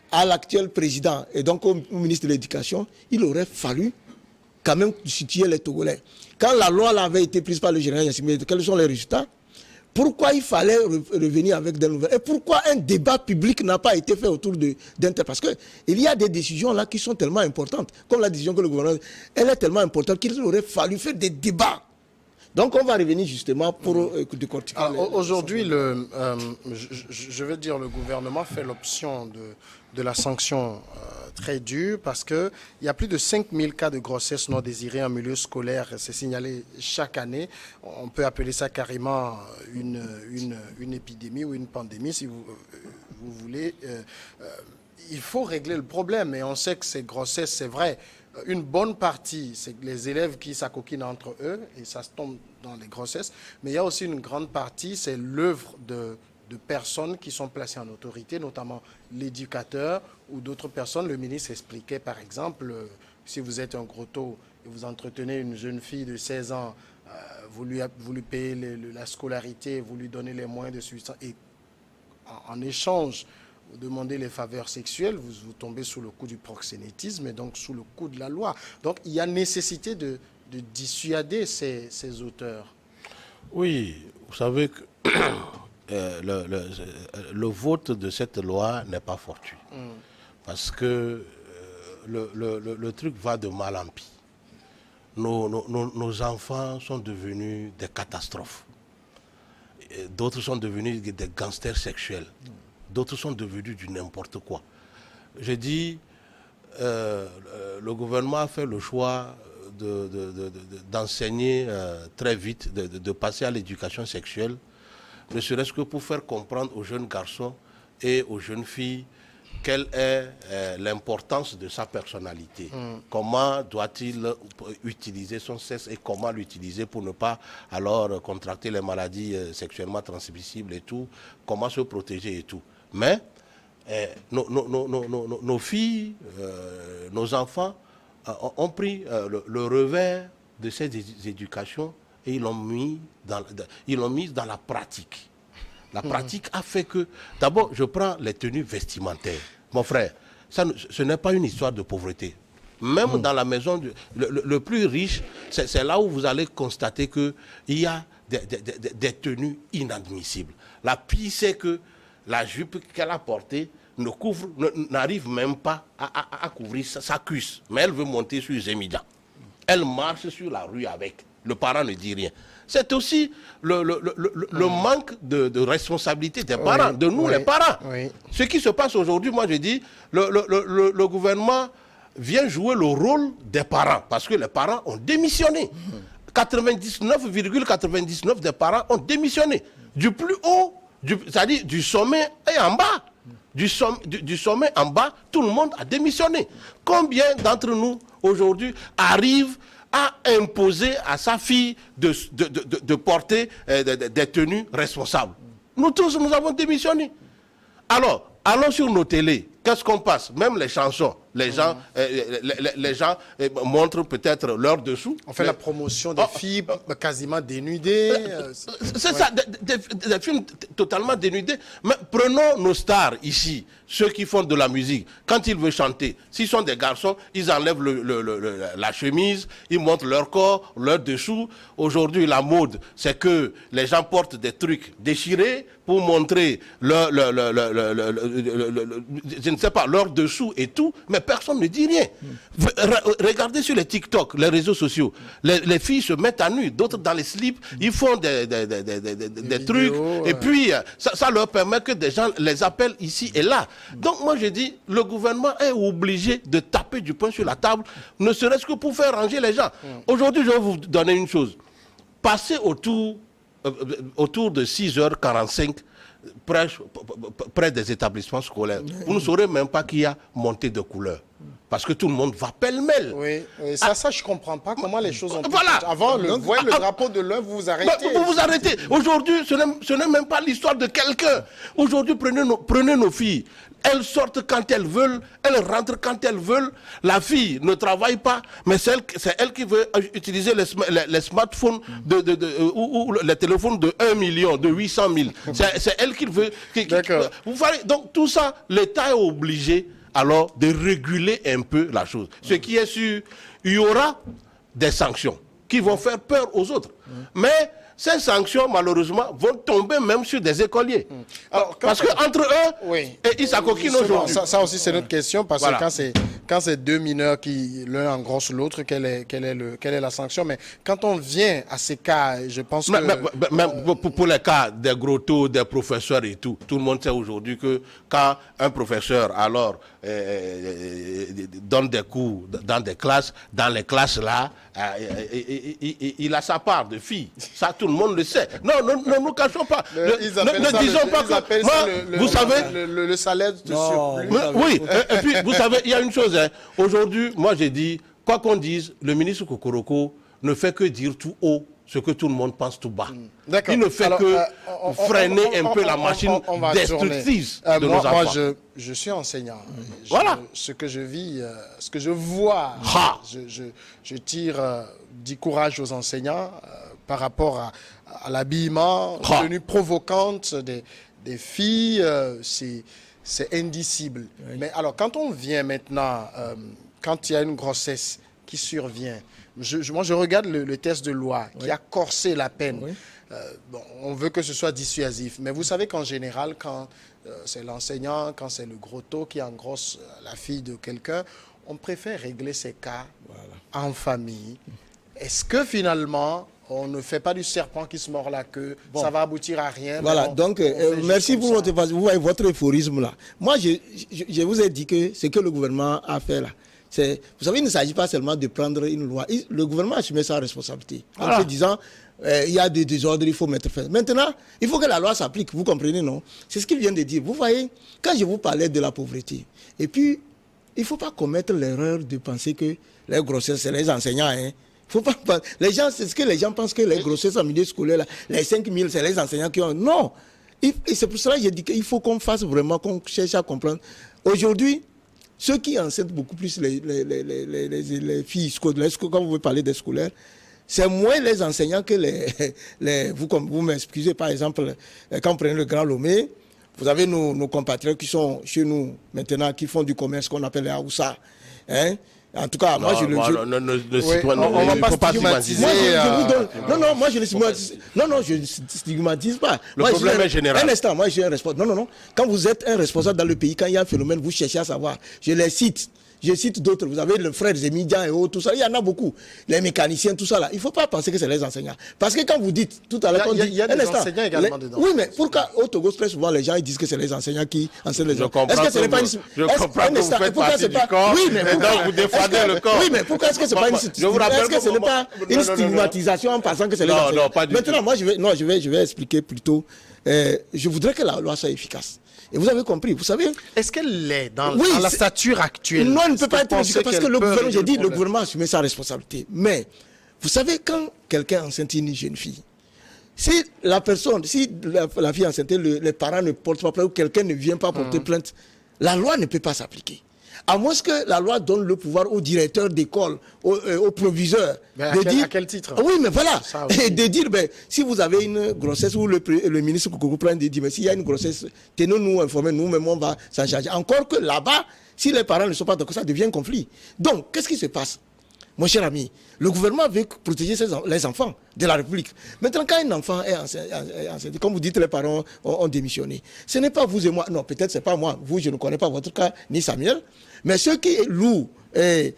à l'actuel président et donc au ministre de l'Éducation, il aurait fallu quand même situer les Togolais. Quand la loi avait été prise par le général Gnassingbé, quels sont les résultats? Pourquoi il fallait revenir avec des nouvelles? Et pourquoi un débat public n'a pas été fait autour d'un tel? Parce qu'il y a des décisions là qui sont tellement importantes, comme la décision que le gouvernement... Elle est tellement importante qu'il aurait fallu faire des débats. Donc on va revenir justement pour décortiquer.
Aujourd'hui, je veux dire, le gouvernement fait l'option de la sanction très dure parce qu'il y a plus de 5000 cas de grossesse non désirée en milieu scolaire. C'est signalé chaque année. On peut appeler ça carrément une épidémie ou une pandémie si vous voulez. Il faut régler le problème et on sait que ces grossesses, c'est vrai. Une bonne partie, c'est les élèves qui s'acoquinent entre eux et ça se tombe dans les grossesses. Mais il y a aussi une grande partie, c'est l'œuvre de personnes qui sont placées en autorité, notamment l'éducateur ou d'autres personnes. Le ministre expliquait, par exemple, si vous êtes un gros taux et vous entretenez une jeune fille de 16 ans, vous lui payez la scolarité, vous lui donnez les moyens de suivre et en échange, vous demandez les faveurs sexuelles, vous tombez sous le coup du proxénétisme et donc sous le coup de la loi. Donc il y a nécessité de dissuader ces auteurs.
Oui, vous savez que le vote de cette loi n'est pas fortuit. Parce que le truc va de mal en pis. Nos enfants sont devenus des catastrophes. D'autres sont devenus des gangsters sexuels. D'autres sont devenus du n'importe quoi. Je dis, le gouvernement a fait le choix d'enseigner très vite, de passer à l'éducation sexuelle, ne serait-ce que pour faire comprendre aux jeunes garçons et aux jeunes filles quelle est l'importance de sa personnalité. Comment doit-il utiliser son sexe et comment l'utiliser pour ne pas alors contracter les maladies sexuellement transmissibles et tout, comment se protéger et tout. Mais nos filles, nos enfants ont pris le revers de ces éducations et ils l'ont mis dans la pratique. La pratique a fait que, d'abord, je prends les tenues vestimentaires. Mon frère, ce n'est pas une histoire de pauvreté. Même dans la maison, le plus riche, c'est là où vous allez constater qu'il y a des tenues inadmissibles. La pire, c'est que la jupe qu'elle a portée n'arrive même pas à couvrir sa cuisse. Mais elle veut monter sur les émigrants. Elle marche sur la rue avec. Le parent ne dit rien. C'est aussi le manque de responsabilité des parents, de nous les parents.
Oui.
Ce qui se passe aujourd'hui, moi je dis, le gouvernement vient jouer le rôle des parents. Parce que les parents ont démissionné. 99,99 des parents ont démissionné. Du plus haut, c'est-à-dire du sommet et en bas. Du sommet en bas, tout le monde a démissionné. Combien d'entre nous, aujourd'hui, arrivent à imposer à sa fille de porter des tenues responsables? Nous tous, nous avons démissionné. Alors, allons sur nos télés. Qu'est-ce qu'on passe? Même les chansons. les gens, les gens montrent peut-être leur dessous.
On fait la promotion des filles quasiment dénudées.
C'est ça, des films totalement dénudés. Mais prenons nos stars ici, ceux qui font de la musique. Quand ils veulent chanter, s'ils sont des garçons, ils enlèvent la chemise, ils montrent leur corps, leur dessous. Aujourd'hui, la mode, c'est que les gens portent des trucs déchirés pour montrer je ne sais pas, leur dessous et tout, mais personne ne dit rien. Regardez sur les TikTok, les réseaux sociaux, les filles se mettent à nu, d'autres dans les slips, ils font des trucs, et puis ça leur permet que des gens les appellent ici et là. Donc moi je dis, le gouvernement est obligé de taper du poing sur la table, ne serait-ce que pour faire ranger les gens. Aujourd'hui, je vais vous donner une chose. Passez autour de 6h45 près des établissements scolaires. Vous ne saurez même pas qu'il y a montée de couleurs. Parce que tout le monde va pêle-mêle.
Oui, ça je ne comprends pas comment les choses ont pu
voilà.
Avant, le drapeau de l'un, vous vous arrêtez.
Vous vous arrêtez. Aujourd'hui, ce n'est même pas l'histoire de quelqu'un. Aujourd'hui, prenez nos filles. Elles sortent quand elles veulent, elles rentrent quand elles veulent. La fille ne travaille pas, mais c'est elle qui veut utiliser les smartphones ou les téléphones de 1 million, de 800 000. C'est elle qui veut. Donc tout ça, l'État est obligé alors de réguler un peu la chose. Ce qui est sûr, il y aura des sanctions qui vont faire peur aux autres. Mais ces sanctions, malheureusement, vont tomber même sur des écoliers. Alors, parce qu'entre eux, ils s'acoquinent aujourd'hui.
Ça aussi, c'est notre question, parce que quand c'est deux mineurs qui l'un engrosse l'autre, quelle est la sanction? Mais quand on vient à ces cas, je pense que...
pour les cas des gros taux, des professeurs et tout le monde sait aujourd'hui que quand un professeur, alors, donne des cours dans les classes là, il a sa part de filles. Ça, tout le monde le sait. Non, ne nous cachons pas. Ne disons pas que... Vous savez...
Le salaire de surplus.
Oui, et puis, vous savez, il y a une chose. Aujourd'hui, moi, j'ai dit, quoi qu'on dise, le ministre Kokoroko ne fait que dire tout haut ce que tout le monde pense tout bas. Il ne fait que freiner un peu la machine destructrice de nos enfants.
Moi, je suis enseignant.
Voilà.
Ce que je vis, ce que je vois, je tire du courage aux enseignants par rapport à l'habillement, la tenue provocante des filles. C'est indicible. Oui. Mais alors, quand on vient maintenant, quand il y a une grossesse qui survient, moi je regarde le test de loi qui a corsé la peine. Oui. On veut que ce soit dissuasif. Mais vous savez qu'en général, quand c'est l'enseignant, quand c'est le gros taux qui engrosse la fille de quelqu'un, on préfère régler ces cas en famille. Est-ce que finalement... on ne fait pas du serpent qui se mord la queue, ça va aboutir à rien.
Voilà, donc merci pour votre euphorisme là. Moi, je vous ai dit que ce que le gouvernement a fait là, vous savez, il ne s'agit pas seulement de prendre une loi. Le gouvernement a assumé sa responsabilité. En se disant, il y a des désordres, il faut mettre fin. Maintenant, il faut que la loi s'applique, vous comprenez, non? C'est ce qu'il vient de dire. Vous voyez, quand je vous parlais de la pauvreté, et puis, il ne faut pas commettre l'erreur de penser que les grossesses, c'est les enseignants, hein. Faut pas, les gens, c'est ce que les gens pensent que les grossesses en milieu scolaire, là, les 5 000, c'est les enseignants qui ont. Non! Et c'est pour cela que j'ai dit qu'il faut qu'on fasse vraiment, qu'on cherche à comprendre. Aujourd'hui, ceux qui enseignent beaucoup plus les filles scolaires, quand vous parlez des scolaires, c'est moins les enseignants que vous m'excusez, par exemple, quand vous prenez le Grand Lomé, vous avez nos compatriotes qui sont chez nous maintenant, qui font du commerce qu'on appelle les Haoussa. Hein? En tout cas, moi, je le...
on ne va pas stigmatiser.
Moi, je ne stigmatise. Non, je ne stigmatise pas.
Le problème est général.
Un instant, moi, je suis un responsable. Non. Quand vous êtes un responsable dans le pays, quand il y a un phénomène, vous cherchez à savoir. Je les cite. Je cite d'autres. Vous avez le frère Zemidian et autres, tout ça. Il y en a beaucoup. Les mécaniciens, tout ça là. Il ne faut pas penser que c'est les enseignants. Parce que quand vous dites tout à l'heure,
il y a des enseignants également dedans.
Oui, mais pourquoi au Togo, très souvent, les gens ils disent que c'est les enseignants qui enseignent les gens.
Est-ce que ce n'est pas une... Je comprends que vous faites partie du corps.
Oui, mais
pourquoi vous défendez le corps.
Oui, mais pourquoi est-ce que ce n'est pas une... Est-ce que ce n'est pas une stigmatisation en pensant que c'est les enseignants?
Non, pas du tout.
Maintenant, moi, je vais expliquer plutôt. Je voudrais que la loi soit efficace. Et vous avez compris, vous savez...
Est-ce qu'elle l'est dans la stature actuelle?
Non, elle ne peut pas être efficace parce que le gouvernement, j'ai dit, le gouvernement a assumé sa responsabilité. Mais, vous savez, quand quelqu'un enceinte une jeune fille, si la fille enceinte, les parents ne portent pas plainte ou quelqu'un ne vient pas porter plainte, la loi ne peut pas s'appliquer. À moins que la loi donne le pouvoir au directeur d'école, au proviseur,
à quel titre?
Oui, mais voilà.
Et
de dire, si vous avez une grossesse, ou le ministre Koukou prend de dire, mais s'il y a une grossesse, tenez-nous informés, nous-mêmes, on va s'en charger. Encore que là-bas, si les parents ne sont pas d'accord, ça devient un conflit. Donc, qu'est-ce qui se passe? Mon cher ami, le gouvernement veut protéger les enfants de la République. Maintenant, quand un enfant est enceinte, comme vous dites, les parents ont démissionné. Ce n'est pas vous et moi. Non, peut-être c'est pas moi. Vous, je ne connais pas votre cas, ni Samuel. Mais ceux qui louent les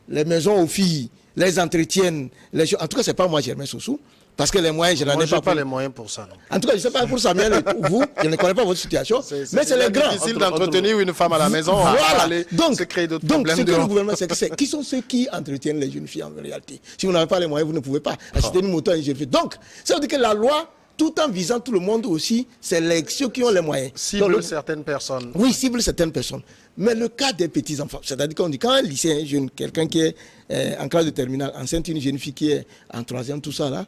maisons aux filles, les entretiennent, en tout cas, c'est pas moi, Germain Soussou. Parce que les moyens, je n'en ai
pas les moyens pour ça. Non.
En tout cas, je ne sais pas pour Samuel et pour vous, je ne connais pas votre situation, mais c'est les grands.
C'est difficile d'entretenir une femme à la maison.
Voilà. Donc,
se créer d'autres
donc
problèmes
ce que le gouvernement, c'est qui sont ceux qui entretiennent les jeunes filles en réalité. Si vous n'avez pas les moyens, vous ne pouvez pas acheter une moto à une jeune fille. Donc, ça veut dire que la loi, tout en visant tout le monde aussi, c'est ceux qui ont les moyens.
Cible certaines personnes.
Oui, cible certaines personnes. Mais le cas des petits-enfants, c'est-à-dire qu'on dit quand un lycéen jeune, quelqu'un qui est en classe de terminale, enceinte une jeune fille qui est en troisième, tout ça là,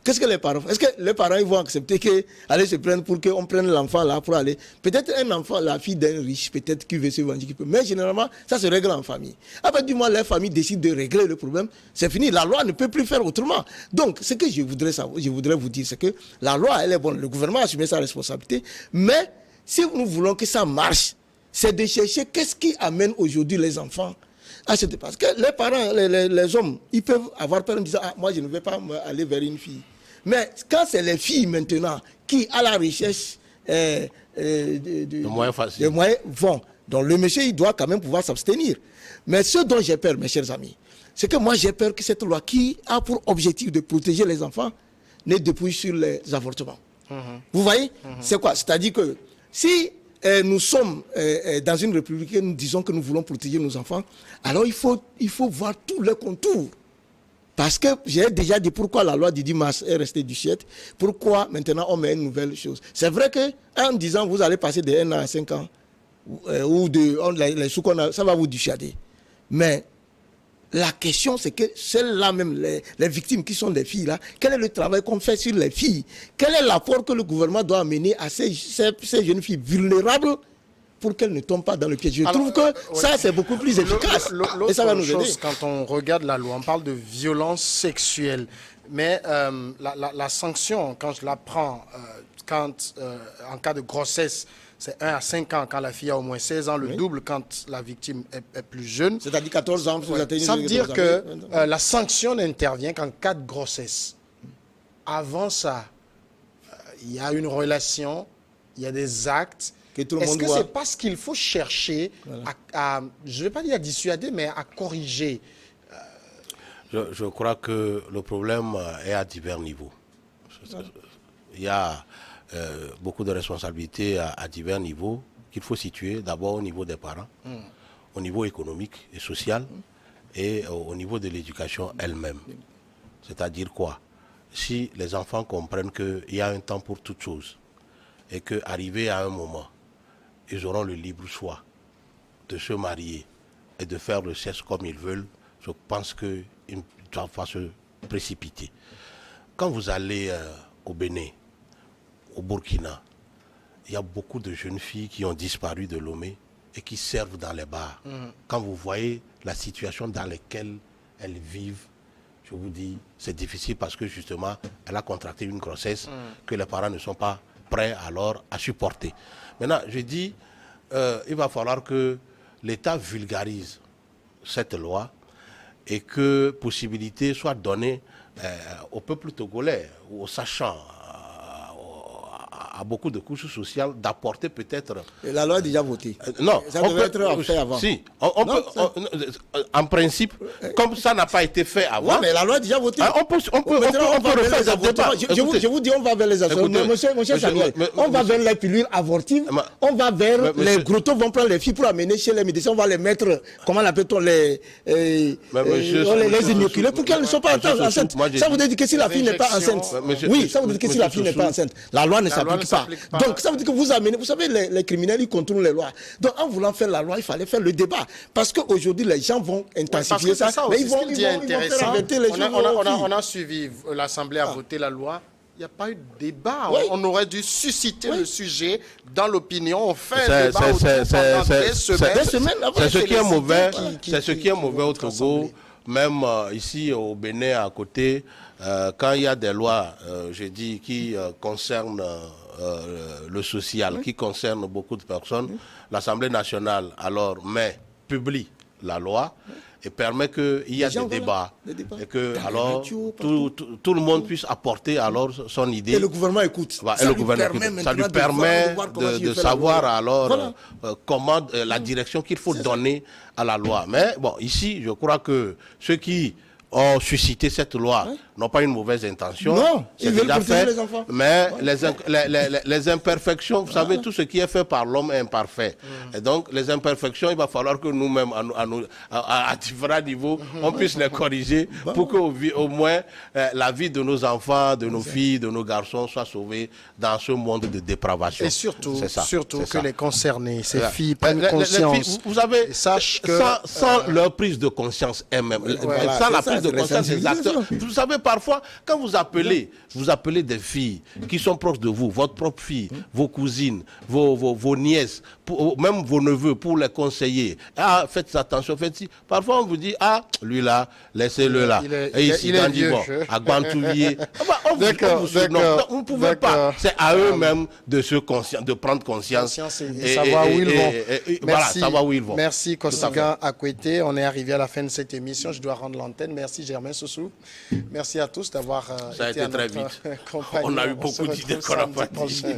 qu'est-ce que les parents font? Est-ce que les parents ils vont accepter aller se prendre pour qu'on prenne l'enfant là pour aller? Peut-être un enfant, la fille d'un riche, peut-être qui veut se venger, mais généralement, ça se règle en famille. Après, du moins, les familles décident de régler le problème, c'est fini. La loi ne peut plus faire autrement. Donc, ce que je voudrais vous dire, c'est que la loi, elle est bonne. Le gouvernement a assumé sa responsabilité, mais si nous voulons que ça marche, c'est de chercher qu'est-ce qui amène aujourd'hui les enfants à cette... Parce que les parents, les hommes, ils peuvent avoir peur en disant, ah, moi je ne vais pas aller vers une fille. Mais quand c'est les filles maintenant qui, à la recherche de moyens vont, donc le monsieur, il doit quand même pouvoir s'abstenir. Mais ce dont j'ai peur, mes chers amis, c'est que moi j'ai peur que cette loi qui a pour objectif de protéger les enfants ne dépouille sur les avortements. Vous voyez? C'est quoi? C'est-à-dire que si nous sommes dans une république et nous disons que nous voulons protéger nos enfants, alors il faut voir tous les contours. Parce que j'ai déjà dit pourquoi la loi du 10 mars est restée du siècle, pourquoi maintenant on met une nouvelle chose. C'est vrai qu'en disant vous allez passer de 1 an à 5 ans, ou les sous qu'on a, ça va vous dissuader. Mais la question c'est que celles-là même, les victimes qui sont les filles là, quel est le travail qu'on fait sur les filles? Quel est l'apport que le gouvernement doit amener à ces jeunes filles vulnérables pour qu'elles ne tombent pas dans le piège? Je trouve que ça, c'est beaucoup plus efficace. Et ça va nous aider.
Quand on regarde la loi, on parle de violence sexuelle. Mais la sanction, quand je la prends, en cas de grossesse, c'est 1 à 5 ans quand la fille a au moins 16 ans, le double quand la victime est plus jeune.
C'est-à-dire 14 ans.
Ça veut dire que la sanction n'intervient qu'en cas de grossesse. Avant ça, il y a une relation, il y a des actes. Est-ce que c'est pas ce qu'il faut chercher à je ne vais pas dire à dissuader, mais à corriger?
Je crois que le problème est à divers niveaux. Il y a beaucoup de responsabilités à divers niveaux qu'il faut situer. D'abord au niveau des parents, au niveau économique et social, et au niveau de l'éducation elle-même. C'est-à-dire quoi? Si les enfants comprennent qu'il y a un temps pour toute chose, et qu'arrivé à un moment, ils auront le libre choix de se marier et de faire le sexe comme ils veulent, je pense qu'ils ne doivent pas se précipiter. Quand vous allez au Bénin, au Burkina, il y a beaucoup de jeunes filles qui ont disparu de Lomé et qui servent dans les bars. Quand vous voyez la situation dans laquelle elles vivent, je vous dis, c'est difficile parce que justement, elle a contracté une grossesse que les parents ne sont pas prêts alors à supporter. Maintenant, je dis, il va falloir que l'État vulgarise cette loi et que possibilité soit donnée au peuple togolais, aux sachants, à beaucoup de couches sociales, d'apporter peut-être...
La loi est déjà votée.
Non.
Ça devait être fait avant.
Si. En principe, comme ça n'a pas été fait avant...
Oui, mais la loi est déjà votée.
On peut refaire ce débat.
Je vous dis, on va vers les avortements. Monsieur Samuel, on va vers les pilules avortives, on va vers... Les grottos vont prendre les filles pour amener chez les médecins, on va les mettre, comment l'appelle-t-on, les inoculés, pour qu'elles ne soient pas enceintes. Ça vous dit que si la fille n'est pas enceinte... Oui, ça vous dit que si la fille n'est pas enceinte, la loi ne s'applique pas. Donc ça veut dire que vous amenez, vous savez, les criminels, ils contournent les lois. Donc en voulant faire la loi, il fallait faire le débat. Parce qu'aujourd'hui, les gens vont intensifier
ça.
Mais ils vont faire arrêter les gens.
On a suivi, l'Assemblée a voté la loi Il n'y a pas eu de débat.
Oui.
On aurait dû susciter le sujet dans l'opinion. On fait
C'est-
un débat autour pendant des
Des
semaines.
semaines après,
C'est ce qui est
les
mauvais,
idées qui
c'est ce qui est mauvais au
vont
Togo,
rassembler.
même ici au Bénin à côté, quand il y a des lois, je dis, qui concernent le social, qui concernent beaucoup de personnes, l'Assemblée nationale alors publie la loi et permet qu'il y a
Les gens,
des
voilà,
débats
des débats.
et que
Dans les
alors
radios,
tout le monde puisse apporter alors son idée.
Et le gouvernement écoute.
Voilà,
Ça
et le
lui
gouvernement,
permet
ça lui
maintenant
permet
voir comment
de
tu fais la
savoir
loi.
alors
Voilà.
comment la direction qu'il faut donner à la loi. Mais bon, ici, je crois que ceux qui ont suscité cette loi n'ont pas une mauvaise intention.
Non,
C'est
ils veulent
déjà
protéger
fait,
les enfants.
mais les imperfections, vous savez, tout ce qui est fait par l'homme est imparfait. Et donc, les imperfections, il va falloir que nous-mêmes, à différents niveaux, on puisse les corriger pour qu'au moins la vie de nos enfants, de nos filles, de nos garçons soit sauvée dans ce monde de dépravation.
Et surtout,
C'est ça,
surtout
c'est
que
ça.
les concernés, ces
Voilà.
filles, prennent
Les
conscience.
filles, vous savez,
et sachent que
sans leur prise de conscience elles-mêmes,
voilà,
sans
c'est
la
ça,
prise de
c'est la
conscience des acteurs.
sensibilisation.
Vous savez, parfois, quand vous appelez des filles qui sont proches de vous, votre propre fille, vos cousines, vos nièces, même vos neveux, pour les conseiller, ah, faites attention, faites-ci. Parfois, on vous dit, ah, lui là, laissez-le là. Et ici,
il est
dans
vieux.
Divo, à Guantoulier. On
D'accord,
vous surnomme.
d'accord,
Donc, vous ne pouvez pas.
d'accord.
C'est à eux-mêmes de prendre conscience.
et savoir où ils vont.
Voilà, savoir où ils vont.
Merci
Tout à fait.
Kosigan Akwete. On est arrivé à la fin de cette émission. Je dois rendre l'antenne. Merci Germain Soussou. Merci à tous d'avoir
Ça a
été
été
à
très
notre
vite.
compagnie.
On a eu
se
beaucoup
retrouve
d'idées qu'on n'a
samedi
pas dit.
prochain.